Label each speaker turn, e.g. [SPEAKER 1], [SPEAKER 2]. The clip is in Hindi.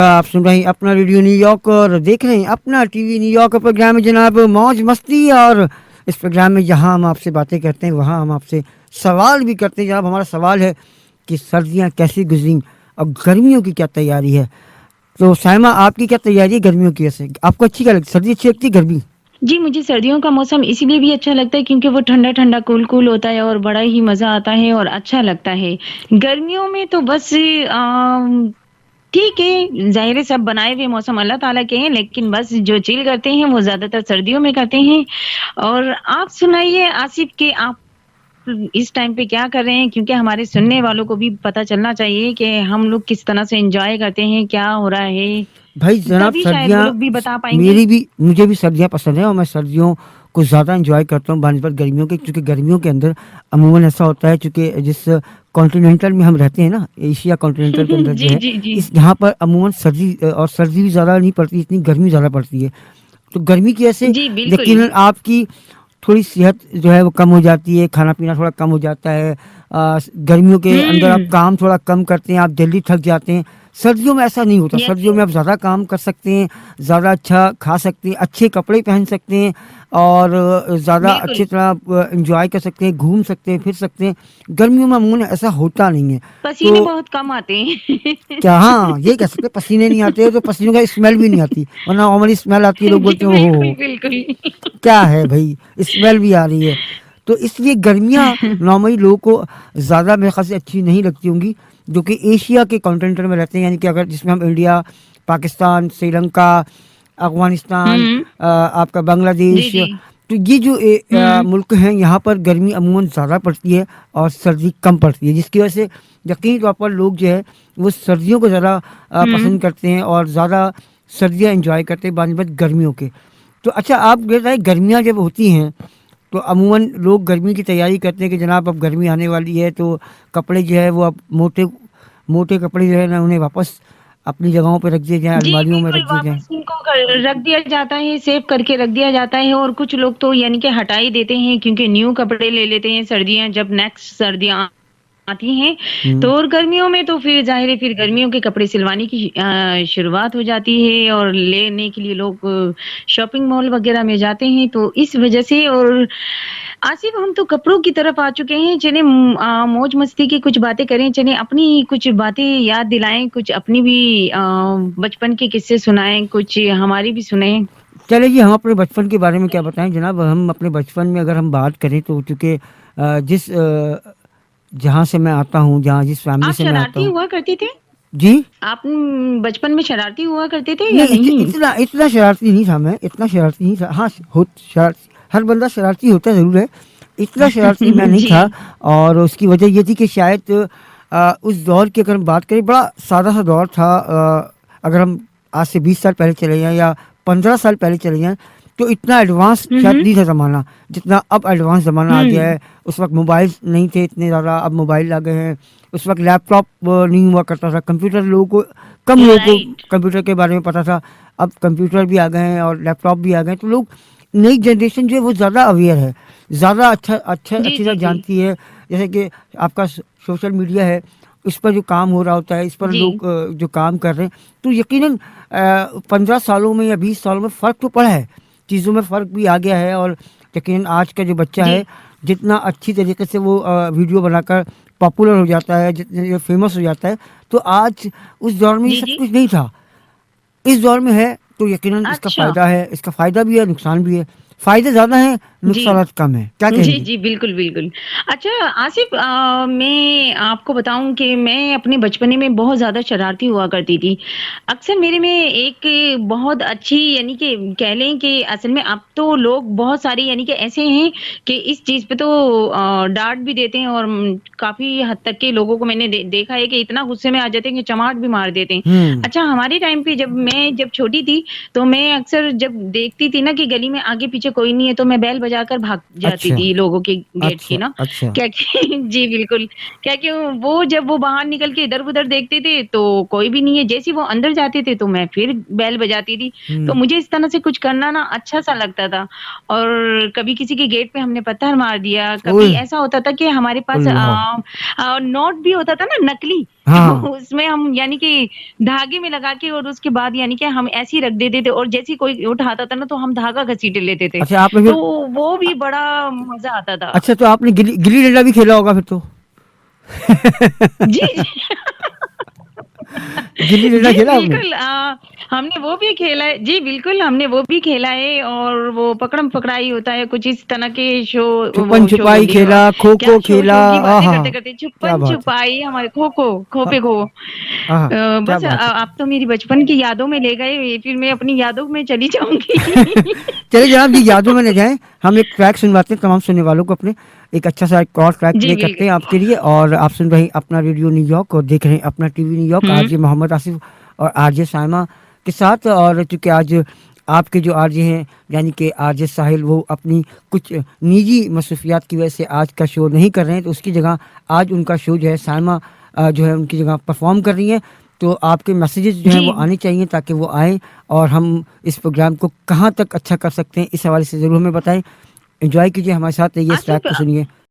[SPEAKER 1] आप सुन रहे हैं अपना रेडियो न्यूयॉर्क और देख रहे हैं अपना टीवी न्यूयॉर्क का प्रोग्राम में जनाब मौज मस्ती। और इस प्रोग्राम में जहां हम आपसे बातें करते हैं वहां हम आपसे सवाल भी करते हैं। जनाब हमारा सवाल है कि सर्दियां कैसी गुजरी और गर्मियों की क्या तैयारी है। तो साइमा आपकी क्या तैयारी है गर्मियों की? वैसे आपको अच्छी क्या लगती, सर्दी अच्छी लगती है गर्मी?
[SPEAKER 2] जी, मुझे सर्दियों का मौसम इसीलिए भी अच्छा लगता है क्योंकि वो ठंडा-ठंडा, कूल-कूल होता है और बड़ा ही मज़ा आता है और अच्छा लगता है। गर्मियों में तो बस ठीक है, ज़ाहिर है सब बनाए हुए मौसम अल्लाह ताला के हैं, लेकिन बस जो चिल करते हैं वो ज़्यादातर सर्दियों में करते हैं। और आप सुनाइए आसिफ कि आप इस टाइम पे क्या कर रहे हैं? क्योंकि हमारे सुनने वालों को भी पता चलना चाहिए कि हम लोग किस तरह से एन्जॉय करते हैं, क्या हो रहा है,
[SPEAKER 1] भाई जनाब
[SPEAKER 2] तभी शायद वो
[SPEAKER 1] सर्दियाँ
[SPEAKER 2] लोग भी बता पाएँगे।
[SPEAKER 1] मेरी भी मुझे भी सर्दियाँ पसंद है और मैं सर्दियों को ज़्यादा इंजॉय करता हूँ बनस्बत गर्मियों के, क्योंकि गर्मियों के अंदर अमूमन ऐसा होता है चूँकि जिस कॉन्टिनेंटल में हम रहते हैं ना, एशिया कॉन्टिनेंटल के अंदर जो
[SPEAKER 2] जी,
[SPEAKER 1] है,
[SPEAKER 2] जी, जी।
[SPEAKER 1] इस यहाँ पर अमूमन सर्दी और सर्दी भी ज़्यादा नहीं पड़ती, इतनी गर्मी ज़्यादा पड़ती है। तो गर्मी की वजह से
[SPEAKER 2] जी, बिल्कुल।
[SPEAKER 1] यकीनन आपकी थोड़ी सेहत जो है वो कम हो जाती है, खाना-पीना थोड़ा कम हो जाता है। गर्मियों के अंदर आप
[SPEAKER 2] हुँ।
[SPEAKER 1] काम थोड़ा कम करते हैं, आप जल्दी थक जाते हैं। सर्दियों में ऐसा नहीं होता,
[SPEAKER 2] यस,
[SPEAKER 1] सर्दियों में
[SPEAKER 2] यस।
[SPEAKER 1] आप ज़्यादा काम कर सकते हैं, ज़्यादा अच्छा खा सकते हैं, अच्छे कपड़े पहन सकते हैं और ज़्यादा
[SPEAKER 2] बिल्कुल,
[SPEAKER 1] अच्छी तरह एन्जॉय कर सकते हैं, घूम सकते हैं, फिर सकते हैं। गर्मियों में अमूमन ऐसा होता नहीं है।
[SPEAKER 2] पसीने
[SPEAKER 1] तो
[SPEAKER 2] बहुत कम आते हैं।
[SPEAKER 1] क्या, हाँ, ये कह सकते हैं पसीने नहीं आते तो पसीनों का स्मेल भी नहीं आती, वरना नॉर्मली स्मेल आती है, लोग
[SPEAKER 2] जी,
[SPEAKER 1] बोलते हैं
[SPEAKER 2] बिल्कुल,
[SPEAKER 1] ओहो!
[SPEAKER 2] बिल्कुल।
[SPEAKER 1] क्या है भई, स्मेल भी आ रही है। तो इसलिए गर्मियाँ नॉर्मली लोगों को ज़्यादा मेरे ख़्याल से अच्छी नहीं लगती होंगी, जो कि एशिया के कॉन्टिनेंट में रहते हैं, यानी कि अगर जिसमें हम इंडिया, पाकिस्तान, श्रीलंका, अफ़गानिस्तान,
[SPEAKER 2] हुँ।
[SPEAKER 1] आपका
[SPEAKER 2] जी,
[SPEAKER 1] बांग्लादेश,
[SPEAKER 2] जी।
[SPEAKER 1] तो ये जो
[SPEAKER 2] हुँ,
[SPEAKER 1] मुल्क हैं यहाँ पर गर्मी अमूमन ज़्यादा पड़ती है और सर्दी कम पड़ती है, जिसकी वजह से यकीनी तौर पर लोग जो है वो सर्दियों को ज़्यादा
[SPEAKER 2] हुँ।
[SPEAKER 1] पसंद करते हैं और ज़्यादा सर्दियाँ एंजॉय करते हैं बनस्बत गर्मियों के। तो अच्छा, आप ये बताइए गर्मियाँ जब होती हैं तो अमूमन लोग गर्मी की तैयारी करते हैं कि जनाब अब गर्मी आने वाली है, तो कपड़े जो है वो अब मोटे मोटे कपड़े जो है ना उन्हें वापस अपनी जगहों पे रख दिए जाएँ,
[SPEAKER 2] जी,
[SPEAKER 1] अलमारियों में
[SPEAKER 2] बिल्कुल,
[SPEAKER 1] रख दिए जाएँ।
[SPEAKER 2] वापस इनको रख दिया जाता है, सेव करके रख दिया जाता है और कुछ लोग तो यानी कि हटा ही देते हैं क्योंकि न्यू कपड़े ले लेते हैं सर्दियाँ जब नेक्स्ट सर्दियाँ आती हैं। तो
[SPEAKER 1] हुँ।
[SPEAKER 2] और गर्मियों में तो फिर ज़ाहिर है फिर गर्मियों के कपड़े सिलवाने की शुरुआत हो जाती है और लेने के लिए लोग शॉपिंग मॉल वगैरह में जाते हैं, तो इस वजह से और आसिफ हम तो कपड़ों की तरफ आ चुके हैं, चलिए मौज-मस्ती की कुछ बातें करें, चलिए अपनी कुछ बातें याद दिलाएँ, कुछ अपनी भी बचपन के किस्से सुनाएँ, कुछ हमारी भी सुनें।
[SPEAKER 1] चलिए जी, हम अपने बचपन के बारे में क्या बताएँ जनाब, हम अपने बचपन में अगर हम बात करें तो चूँकि जिस जहाँ से मैं आता हूँ, जहाँ जिस फैमिली
[SPEAKER 2] आप
[SPEAKER 1] से मैं आता
[SPEAKER 2] शरारती
[SPEAKER 1] हूँ।
[SPEAKER 2] हुआ करते थे?
[SPEAKER 1] जी?
[SPEAKER 2] आप बचपन में शरारती हुआ करते थे या
[SPEAKER 1] नहीं,
[SPEAKER 2] नहीं?
[SPEAKER 1] इतना इतना शरारती नहीं था मैं, इतना शरारती नहीं था। हाँ, शरारती हर बंदा शरारती होता ज़रूर है, इतना शरारती मैं नहीं
[SPEAKER 2] जी।
[SPEAKER 1] था। और उसकी वजह ये थी कि शायद उस दौर की अगर हम बात करें, बड़ा सादा-सा दौर था। अगर हम आज से 20 साल पहले चले जाएँ या 15 साल पहले चले जाएँ, तो इतना एडवांस
[SPEAKER 2] हुँ,
[SPEAKER 1] शायद
[SPEAKER 2] हुँ।
[SPEAKER 1] नहीं था ज़माना, जितना अब एडवांस ज़माना आ गया
[SPEAKER 2] हुँ,
[SPEAKER 1] है। उस वक़्त मोबाइल्स नहीं थे इतने ज़्यादा, अब मोबाइल आ गए हैं। उस वक़्त लैपटॉप नहीं हुआ करता था, कंप्यूटर लोगों को कम लोगों को
[SPEAKER 2] राइट।
[SPEAKER 1] कंप्यूटर के बारे में पता था। अब कंप्यूटर भी आ गए हैं और लैपटॉप भी आ गए हैं, तो लोग, नई जनरेशन जो है वो ज़्यादा अवेयर है, ज़्यादा
[SPEAKER 2] जी,
[SPEAKER 1] अच्छी तरह
[SPEAKER 2] जी, जी।
[SPEAKER 1] जानती है। जैसे कि आपका सोशल मीडिया है, इस पर जो काम हो रहा होता है, इस पर
[SPEAKER 2] जी।
[SPEAKER 1] लोग जो काम कर रहे हैं, तो यकीनन 15 सालों में या 20 सालों में फ़र्क तो पड़ा है, चीज़ों में फ़र्क भी आ गया है। और यकीनन आज का जो बच्चा
[SPEAKER 2] जी।
[SPEAKER 1] है, जितना अच्छी तरीके से वो वीडियो बनाकर पॉपुलर हो जाता है, जितने फेमस हो जाता है, तो आज उस दौर में ये
[SPEAKER 2] जी,
[SPEAKER 1] सब
[SPEAKER 2] जी।
[SPEAKER 1] कुछ नहीं था। इस दौर में है, तो यकीनन इसका
[SPEAKER 2] अच्छा।
[SPEAKER 1] फ़ायदा है, इसका फ़ायदा भी है, नुकसान भी है। फ़ायदे ज़्यादा हैं,
[SPEAKER 2] जी।
[SPEAKER 1] नुकसानात कम हैं। क्या
[SPEAKER 2] जी,
[SPEAKER 1] कहेंगी?
[SPEAKER 2] जी, बिल्कुल, बिल्कुल। अच्छा आसिफ मैं आपको बताऊँ कि मैं अपने बचपने में बहुत ज़्यादा शरारती हुआ करती थी। अक्सर मेरे में एक बहुत अच्छी यानी कि कह लें कि असल में अब तो लोग बहुत सारे यानी कि ऐसे हैं कि इस चीज़ पे तो डाँट भी देते हैं और काफ़ी हद तक के लोगों को मैंने देखा है कि इतना गुस्से में आ जाते हैं कि चमाट भी मार देते हैं।
[SPEAKER 1] हुँ।
[SPEAKER 2] अच्छा हमारे टाइम पे जब छोटी थी तो मैं अक्सर जब देखती थी ना कि गली में आगे-पीछे कोई नहीं है, तो मैं बेल बजाकर भाग जाती
[SPEAKER 1] अच्छा,
[SPEAKER 2] थी लोगों के गेट की
[SPEAKER 1] अच्छा,
[SPEAKER 2] ना।
[SPEAKER 1] अच्छा।
[SPEAKER 2] क्या कि जी, बिल्कुल। क्या कि वो जब वो बाहर निकल के इधर-उधर देखते थे, तो कोई भी नहीं है। जैसे ही वो अंदर जाते थे, तो मैं फिर बेल बजाती थी। तो
[SPEAKER 1] हुँ।
[SPEAKER 2] मुझे इस तरह से कुछ करना ना अच्छा-सा लगता था और कभी किसी के गेट पे हमने पत्थर मार दिया, कभी
[SPEAKER 1] ओह!
[SPEAKER 2] ऐसा होता था कि हमारे पास
[SPEAKER 1] अल्लाह!
[SPEAKER 2] नोट भी होता था ना नकली,
[SPEAKER 1] हाँ।
[SPEAKER 2] उसमें हम यानी कि धागे में लगा के और उसके बाद यानी कि हम ऐसे ही रख देते थे और जैसे ही कोई उठाता था ना तो हम धागा घसीट लेते थे।
[SPEAKER 1] अच्छा आपने
[SPEAKER 2] तो
[SPEAKER 1] फिर
[SPEAKER 2] वो भी बड़ा मज़ा आता था।
[SPEAKER 1] अच्छा तो आपने गिल्ली डंडा भी खेला होगा फिर तो?
[SPEAKER 2] जी, जी।
[SPEAKER 1] गिल्ली डंडा
[SPEAKER 2] जी,
[SPEAKER 1] खेला आपने?
[SPEAKER 2] बिल्कुल हमने वो भी खेला है। जी, बिल्कुल हमने वो भी खेला है और वो पकड़म-पकड़ाई होता है, कुछ इस तरह के
[SPEAKER 1] छुपन
[SPEAKER 2] वो शो
[SPEAKER 1] छुपाई
[SPEAKER 2] बोल रही हूँ
[SPEAKER 1] खेला, खो
[SPEAKER 2] क्या
[SPEAKER 1] खो
[SPEAKER 2] शो
[SPEAKER 1] खेला,
[SPEAKER 2] शो की बातें
[SPEAKER 1] आहा!
[SPEAKER 2] करते-करते
[SPEAKER 1] क्या बात है!
[SPEAKER 2] छुपन-छुपाई हमारे खो-खो,
[SPEAKER 1] अ,
[SPEAKER 2] खो-पे-खो।
[SPEAKER 1] आहा! क्या
[SPEAKER 2] बस
[SPEAKER 1] बात है!
[SPEAKER 2] आप तो मेरी बचपन की यादों में ले गए, फिर मैं अपनी यादों में चली जाऊँगी।
[SPEAKER 1] चलिए जनाब जी यादों में न जाएँ, हम एक ट्रैक सुनवाते हैं तमाम सुनने वालों को अपने, एक अच्छा-सा एक और ट्रैक
[SPEAKER 2] जी,
[SPEAKER 1] प्ले करते हैं
[SPEAKER 2] बिल्कुल।
[SPEAKER 1] आपके लिए और आप सुन रहे हैं अपना रेडियो न्यूयॉर्क और देख रहे हैं अपना टीवी न्यूयॉर्क
[SPEAKER 2] हुँ।
[SPEAKER 1] आरजे मोहम्मद आसिफ और आरजे साइमा के साथ और चूँकि आज आपके जो आरजे हैं, यानी कि आरजे साहिल वो अपनी कुछ निजी मसरूफियात की वजह से आज का शो नहीं कर रहे हैं, तो उसकी जगह आज उनका शो जो है साइमा जो है उनकी जगह परफ़ॉर्म कर रही हैं। तो आपके मैसेजेस जो हैं वो
[SPEAKER 2] जी।
[SPEAKER 1] आने चाहिए ताकि वो आएँ और हम इस प्रोग्राम को कहाँ तक अच्छा कर सकते हैं, इस हवाले से ज़रूर हमें बताएँ। एन्जॉय कीजिए हमारे साथ रहिए, इस ट्रैक
[SPEAKER 2] आसिफ
[SPEAKER 1] को सुनिए।